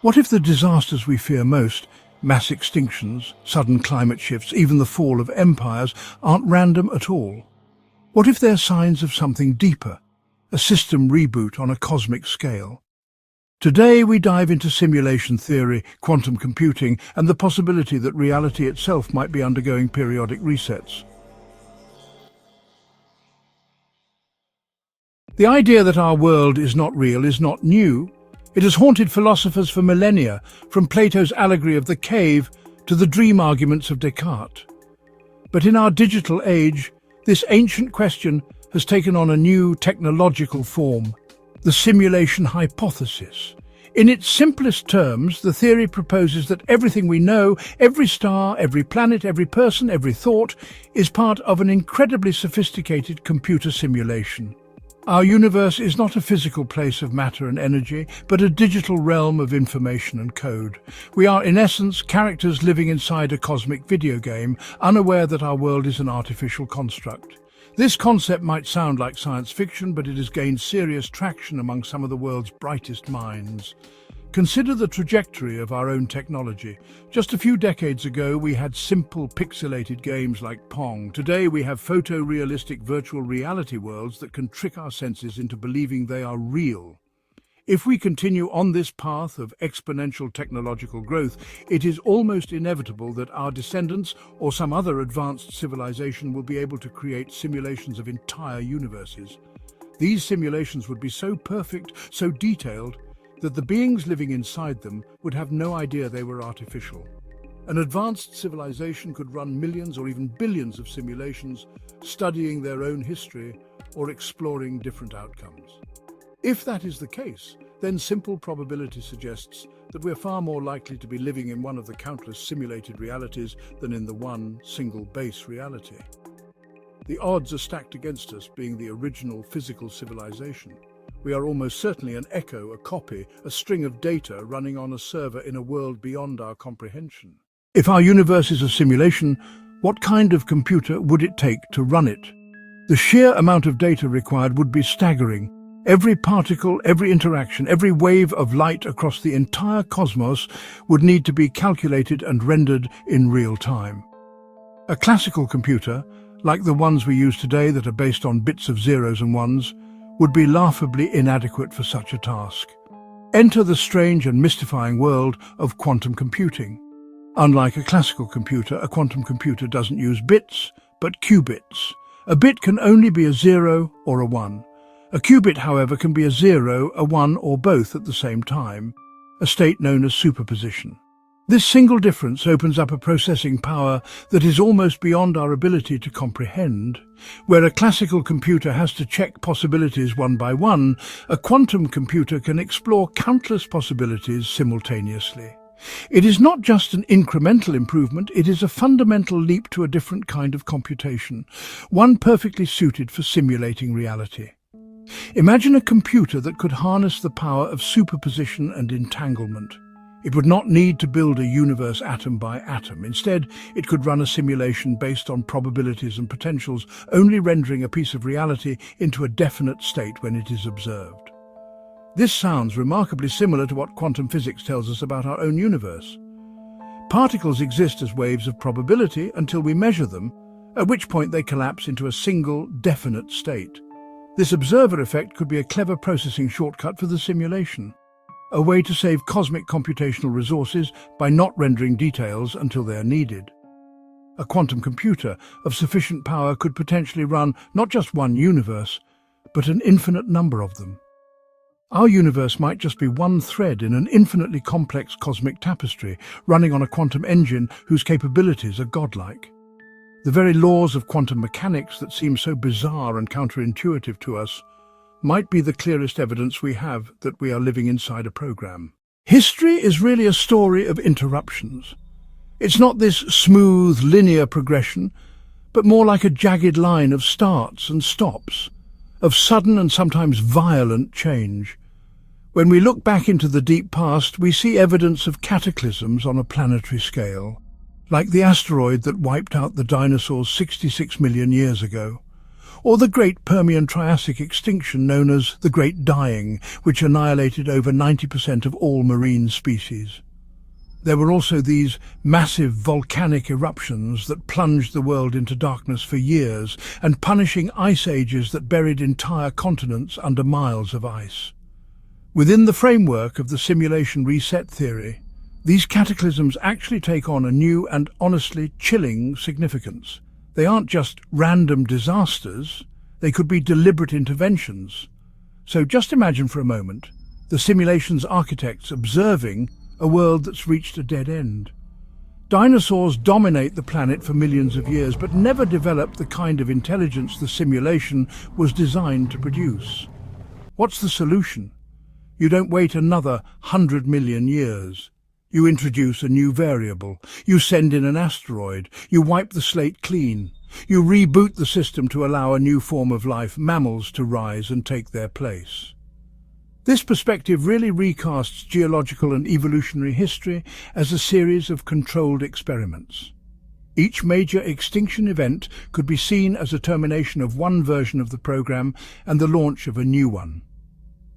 What if the disasters we fear most, mass extinctions, sudden climate shifts, even the fall of empires, aren't random at all? What if they're signs of something deeper, a system reboot on a cosmic scale? Today we dive into simulation theory, quantum computing, and the possibility that reality itself might be undergoing periodic resets. The idea that our world is not real is not new. It has haunted philosophers for millennia, from Plato's allegory of the cave to the dream arguments of Descartes. But in our digital age, this ancient question has taken on a new technological form: the simulation hypothesis. In its simplest terms, the theory proposes that everything we know, every star, every planet, every person, every thought, is part of an incredibly sophisticated computer simulation. Our universe is not a physical place of matter and energy, but a digital realm of information and code. We are, in essence, characters living inside a cosmic video game, unaware that our world is an artificial construct. This concept might sound like science fiction, but it has gained serious traction among some of the world's brightest minds. Consider the trajectory of our own technology. Just a few decades ago, we had simple, pixelated games like Pong. Today, we have photorealistic virtual reality worlds that can trick our senses into believing they are real. If we continue on this path of exponential technological growth, it is almost inevitable that our descendants or some other advanced civilization will be able to create simulations of entire universes. These simulations would be so perfect, so detailed, that the beings living inside them would have no idea they were artificial. An advanced civilization could run millions or even billions of simulations, studying their own history or exploring different outcomes. If that is the case, then simple probability suggests that we're far more likely to be living in one of the countless simulated realities than in the one single base reality. The odds are stacked against us being the original physical civilization. We are almost certainly an echo, a copy, a string of data running on a server in a world beyond our comprehension. If our universe is a simulation, what kind of computer would it take to run it? The sheer amount of data required would be staggering. Every particle, every interaction, every wave of light across the entire cosmos would need to be calculated and rendered in real time. A classical computer, like the ones we use today that are based on bits of zeros and ones, would be laughably inadequate for such a task. Enter the strange and mystifying world of quantum computing. Unlike a classical computer, a quantum computer doesn't use bits, but qubits. A bit can only be a 0 or a 1. A qubit, however, can be a 0, a 1, or both at the same time, a state known as superposition. This single difference opens up a processing power that is almost beyond our ability to comprehend. Where a classical computer has to check possibilities one by one, a quantum computer can explore countless possibilities simultaneously. It is not just an incremental improvement, it is a fundamental leap to a different kind of computation, one perfectly suited for simulating reality. Imagine a computer that could harness the power of superposition and entanglement. It would not need to build a universe atom by atom. Instead, it could run a simulation based on probabilities and potentials, only rendering a piece of reality into a definite state when it is observed. This sounds remarkably similar to what quantum physics tells us about our own universe. Particles exist as waves of probability until we measure them, at which point they collapse into a single, definite state. This observer effect could be a clever processing shortcut for the simulation, a way to save cosmic computational resources by not rendering details until they are needed. A quantum computer of sufficient power could potentially run not just one universe, but an infinite number of them. Our universe might just be one thread in an infinitely complex cosmic tapestry, running on a quantum engine whose capabilities are godlike. The very laws of quantum mechanics that seem so bizarre and counterintuitive to us might be the clearest evidence we have that we are living inside a program. History is really a story of interruptions. It's not this smooth, linear progression, but more like a jagged line of starts and stops, of sudden and sometimes violent change. When we look back into the deep past, we see evidence of cataclysms on a planetary scale, like the asteroid that wiped out the dinosaurs 66 million years ago, or the Great Permian-Triassic extinction known as the Great Dying, which annihilated over 90% of all marine species. There were also these massive volcanic eruptions that plunged the world into darkness for years, and punishing ice ages that buried entire continents under miles of ice. Within the framework of the simulation reset theory, these cataclysms actually take on a new and honestly chilling significance. They aren't just random disasters, they could be deliberate interventions. So just imagine for a moment the simulation's architects observing a world that's reached a dead end. Dinosaurs dominate the planet for millions of years, but never developed the kind of intelligence the simulation was designed to produce. What's the solution? You don't wait another 100 million years. You introduce a new variable. You send in an asteroid. You wipe the slate clean. You reboot the system to allow a new form of life, mammals, to rise and take their place. This perspective really recasts geological and evolutionary history as a series of controlled experiments. Each major extinction event could be seen as a termination of one version of the program and the launch of a new one.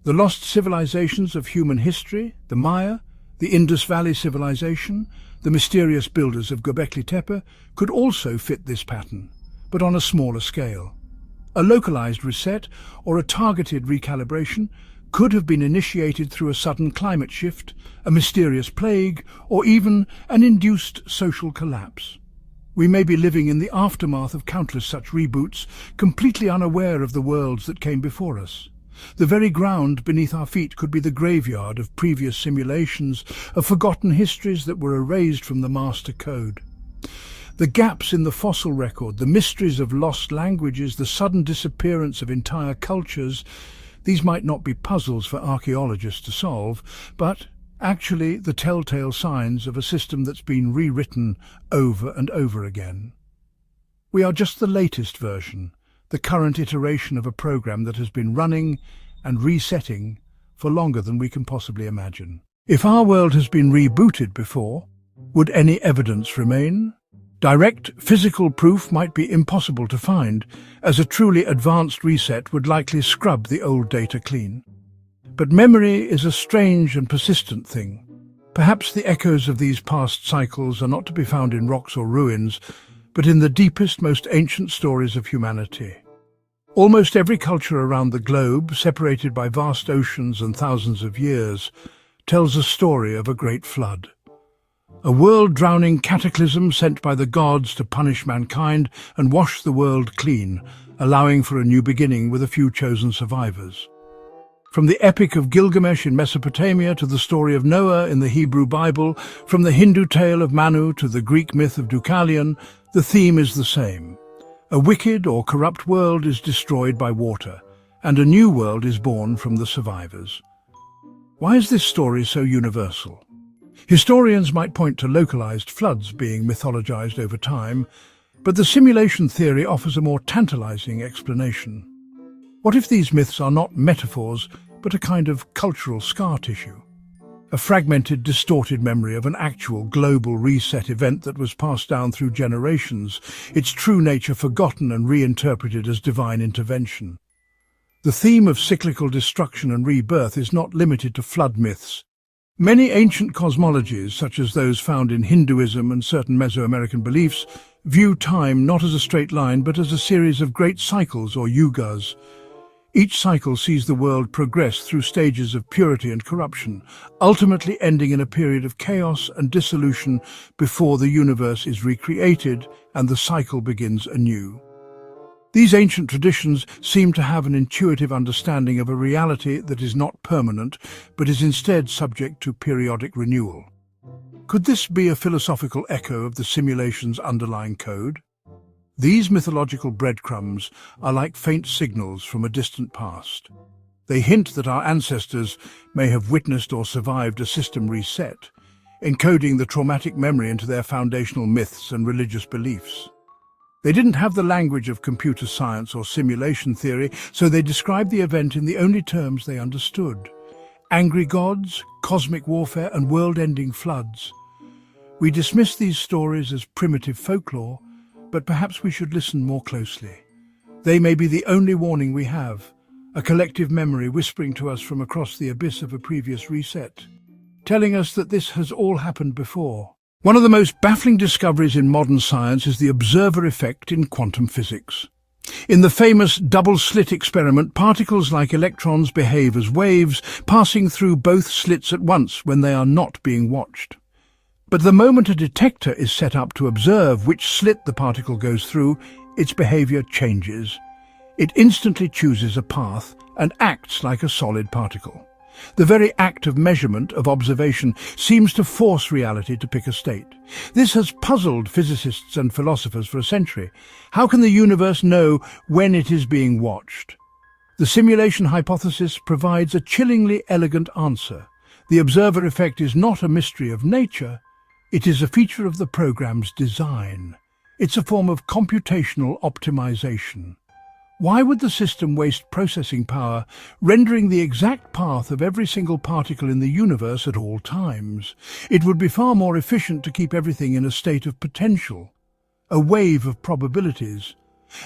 The lost civilizations of human history, the Maya, the Indus Valley Civilization, the mysterious builders of Göbekli Tepe, could also fit this pattern, but on a smaller scale. A localized reset or a targeted recalibration could have been initiated through a sudden climate shift, a mysterious plague, or even an induced social collapse. We may be living in the aftermath of countless such reboots, completely unaware of the worlds that came before us. The very ground beneath our feet could be the graveyard of previous simulations, of forgotten histories that were erased from the master code. The gaps in the fossil record, the mysteries of lost languages, the sudden disappearance of entire cultures, these might not be puzzles for archaeologists to solve, but actually the telltale signs of a system that's been rewritten over and over again. We are just the latest version, the current iteration of a program that has been running and resetting for longer than we can possibly imagine. If our world has been rebooted before, would any evidence remain? Direct physical proof might be impossible to find, as a truly advanced reset would likely scrub the old data clean. But memory is a strange and persistent thing. Perhaps the echoes of these past cycles are not to be found in rocks or ruins, but in the deepest, most ancient stories of humanity. Almost every culture around the globe, separated by vast oceans and thousands of years, tells a story of a great flood. A world-drowning cataclysm sent by the gods to punish mankind and wash the world clean, allowing for a new beginning with a few chosen survivors. From the Epic of Gilgamesh in Mesopotamia to the story of Noah in the Hebrew Bible, from the Hindu tale of Manu to the Greek myth of Deucalion, the theme is the same. A wicked or corrupt world is destroyed by water, and a new world is born from the survivors. Why is this story so universal? Historians might point to localized floods being mythologized over time, but the simulation theory offers a more tantalizing explanation. What if these myths are not metaphors, but a kind of cultural scar tissue? A fragmented, distorted memory of an actual global reset event that was passed down through generations, its true nature forgotten and reinterpreted as divine intervention. The theme of cyclical destruction and rebirth is not limited to flood myths. Many ancient cosmologies, such as those found in Hinduism and certain Mesoamerican beliefs, view time not as a straight line but as a series of great cycles or yugas. Each cycle sees the world progress through stages of purity and corruption, ultimately ending in a period of chaos and dissolution before the universe is recreated and the cycle begins anew. These ancient traditions seem to have an intuitive understanding of a reality that is not permanent, but is instead subject to periodic renewal. Could this be a philosophical echo of the simulation's underlying code? These mythological breadcrumbs are like faint signals from a distant past. They hint that our ancestors may have witnessed or survived a system reset, encoding the traumatic memory into their foundational myths and religious beliefs. They didn't have the language of computer science or simulation theory, so they described the event in the only terms they understood: angry gods, cosmic warfare, and world-ending floods. We dismiss these stories as primitive folklore, but perhaps we should listen more closely. They may be the only warning we have, a collective memory whispering to us from across the abyss of a previous reset, telling us that this has all happened before. One of the most baffling discoveries in modern science is the observer effect in quantum physics. In the famous double-slit experiment, particles like electrons behave as waves, passing through both slits at once when they are not being watched. But the moment a detector is set up to observe which slit the particle goes through, its behavior changes. It instantly chooses a path and acts like a solid particle. The very act of measurement, of observation, seems to force reality to pick a state. This has puzzled physicists and philosophers for a century. How can the universe know when it is being watched? The simulation hypothesis provides a chillingly elegant answer. The observer effect is not a mystery of nature, it is a feature of the program's design. It's a form of computational optimization. Why would the system waste processing power, rendering the exact path of every single particle in the universe at all times? It would be far more efficient to keep everything in a state of potential, a wave of probabilities,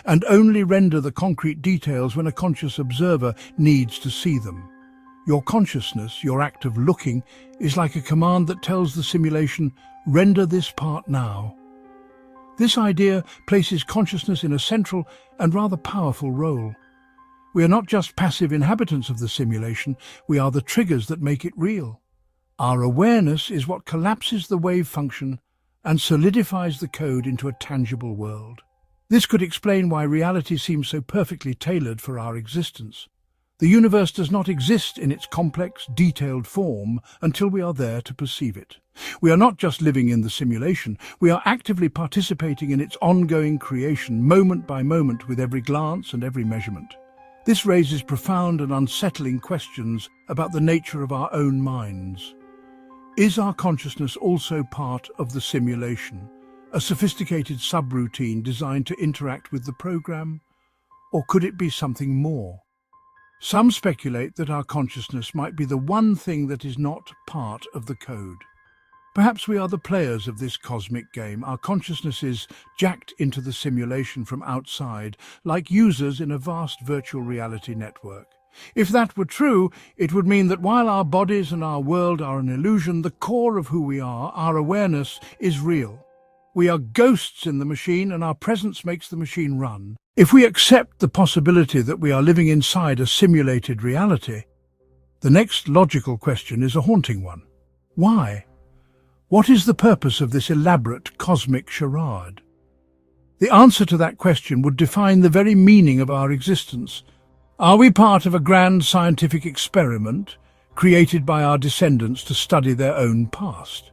and only render the concrete details when a conscious observer needs to see them. Your consciousness, your act of looking, is like a command that tells the simulation, "Render this part now." This idea places consciousness in a central and rather powerful role. We are not just passive inhabitants of the simulation, we are the triggers that make it real. Our awareness is what collapses the wave function and solidifies the code into a tangible world. This could explain why reality seems so perfectly tailored for our existence. The universe does not exist in its complex, detailed form until we are there to perceive it. We are not just living in the simulation, we are actively participating in its ongoing creation, moment by moment, with every glance and every measurement. This raises profound and unsettling questions about the nature of our own minds. Is our consciousness also part of the simulation, a sophisticated subroutine designed to interact with the program? Or could it be something more? Some speculate that our consciousness might be the one thing that is not part of the code. Perhaps we are the players of this cosmic game. Our consciousness is jacked into the simulation from outside, like users in a vast virtual reality network. If that were true, it would mean that while our bodies and our world are an illusion, the core of who we are, our awareness, is real. We are ghosts in the machine, and our presence makes the machine run. If we accept the possibility that we are living inside a simulated reality, the next logical question is a haunting one. Why? What is the purpose of this elaborate cosmic charade? The answer to that question would define the very meaning of our existence. Are we part of a grand scientific experiment created by our descendants to study their own past?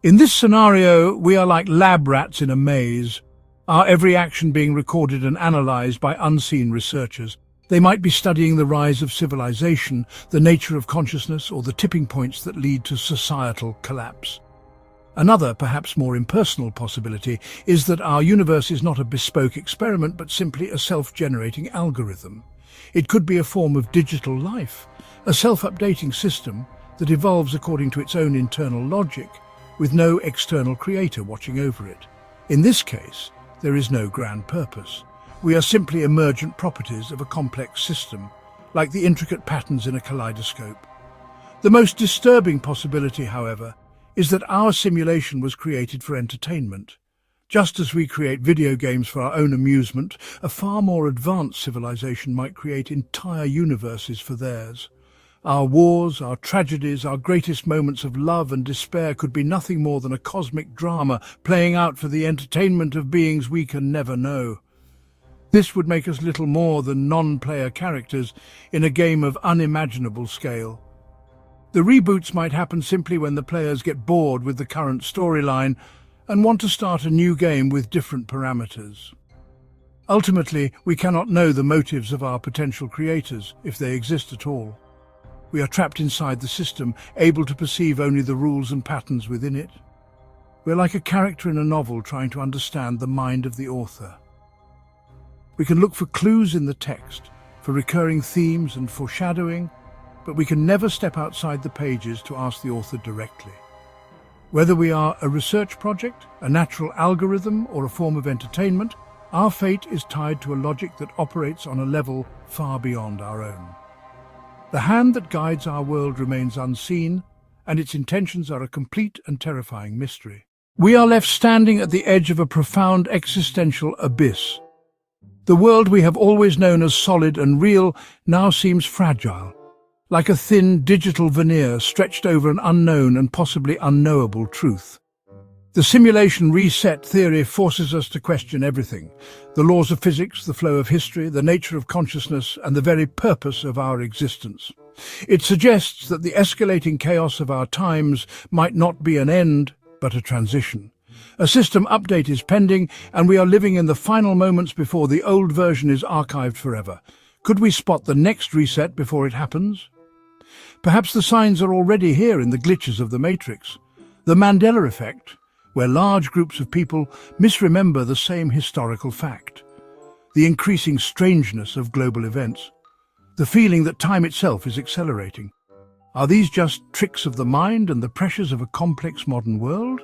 In this scenario, we are like lab rats in a maze, our every action being recorded and analyzed by unseen researchers. They might be studying the rise of civilization, the nature of consciousness, or the tipping points that lead to societal collapse. Another, perhaps more impersonal possibility is that our universe is not a bespoke experiment, but simply a self-generating algorithm. It could be a form of digital life, a self-updating system that evolves according to its own internal logic, with no external creator watching over it. In this case, there is no grand purpose. We are simply emergent properties of a complex system, like the intricate patterns in a kaleidoscope. The most disturbing possibility, however, is that our simulation was created for entertainment. Just as we create video games for our own amusement, a far more advanced civilization might create entire universes for theirs. Our wars, our tragedies, our greatest moments of love and despair could be nothing more than a cosmic drama playing out for the entertainment of beings we can never know. This would make us little more than non-player characters in a game of unimaginable scale. The reboots might happen simply when the players get bored with the current storyline and want to start a new game with different parameters. Ultimately, we cannot know the motives of our potential creators, if they exist at all. We are trapped inside the system, able to perceive only the rules and patterns within it. We're like a character in a novel trying to understand the mind of the author. We can look for clues in the text, for recurring themes and foreshadowing, but we can never step outside the pages to ask the author directly. Whether we are a research project, a natural algorithm, or a form of entertainment, Our fate is tied to a logic that operates on a level far beyond our own. The hand that guides our world remains unseen, and its intentions are a complete and terrifying mystery. We are left standing at the edge of a profound existential abyss. The world we have always known as solid and real now seems fragile, like a thin digital veneer stretched over an unknown and possibly unknowable truth. The simulation reset theory forces us to question everything: the laws of physics, the flow of history, the nature of consciousness, and the very purpose of our existence. It suggests that the escalating chaos of our times might not be an end, but a transition. A system update is pending, and we are living in the final moments before the old version is archived forever. Could we spot the next reset before it happens? Perhaps the signs are already here in the glitches of the Matrix. The Mandela effect, where large groups of people misremember the same historical fact. The increasing strangeness of global events. The feeling that time itself is accelerating. Are these just tricks of the mind and the pressures of a complex modern world?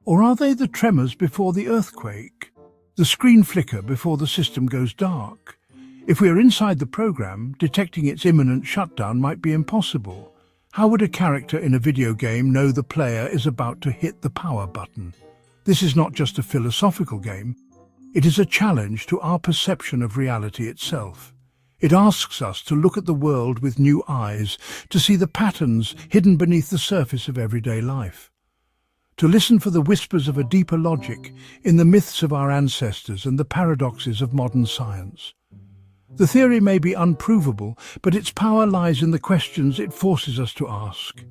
Or are they the tremors before the earthquake? The screen flicker before the system goes dark? If we are inside the program, detecting its imminent shutdown might be impossible. How would a character in a video game know the player is about to hit the power button? This is not just a philosophical game. It is a challenge to our perception of reality itself. It asks us to look at the world with new eyes, to see the patterns hidden beneath the surface of everyday life. To listen for the whispers of a deeper logic in the myths of our ancestors and the paradoxes of modern science. The theory may be unprovable, but its power lies in the questions it forces us to ask.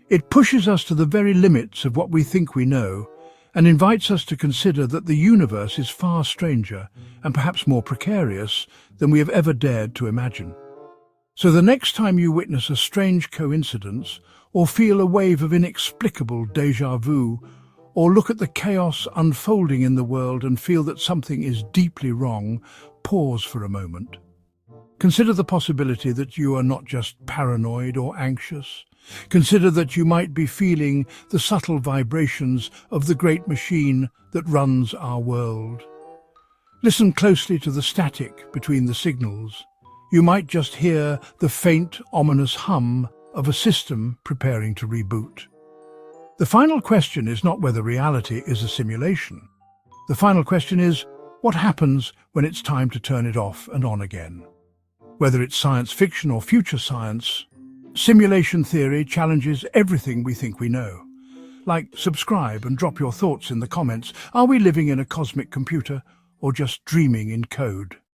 It pushes us to the very limits of what we think we know, and invites us to consider that the universe is far stranger and perhaps more precarious than we have ever dared to imagine. So the next time you witness a strange coincidence, or feel a wave of inexplicable déjà vu, or look at the chaos unfolding in the world and feel that something is deeply wrong, pause for a moment. Consider the possibility that you are not just paranoid or anxious. Consider that you might be feeling the subtle vibrations of the great machine that runs our world. Listen closely to the static between the signals. You might just hear the faint, ominous hum of a system preparing to reboot. The final question is not whether reality is a simulation. The final question is, what happens when it's time to turn it off and on again? Whether it's science fiction or future science, simulation theory challenges everything we think we know. Like, subscribe and drop your thoughts in the comments. Are we living in a cosmic computer or just dreaming in code?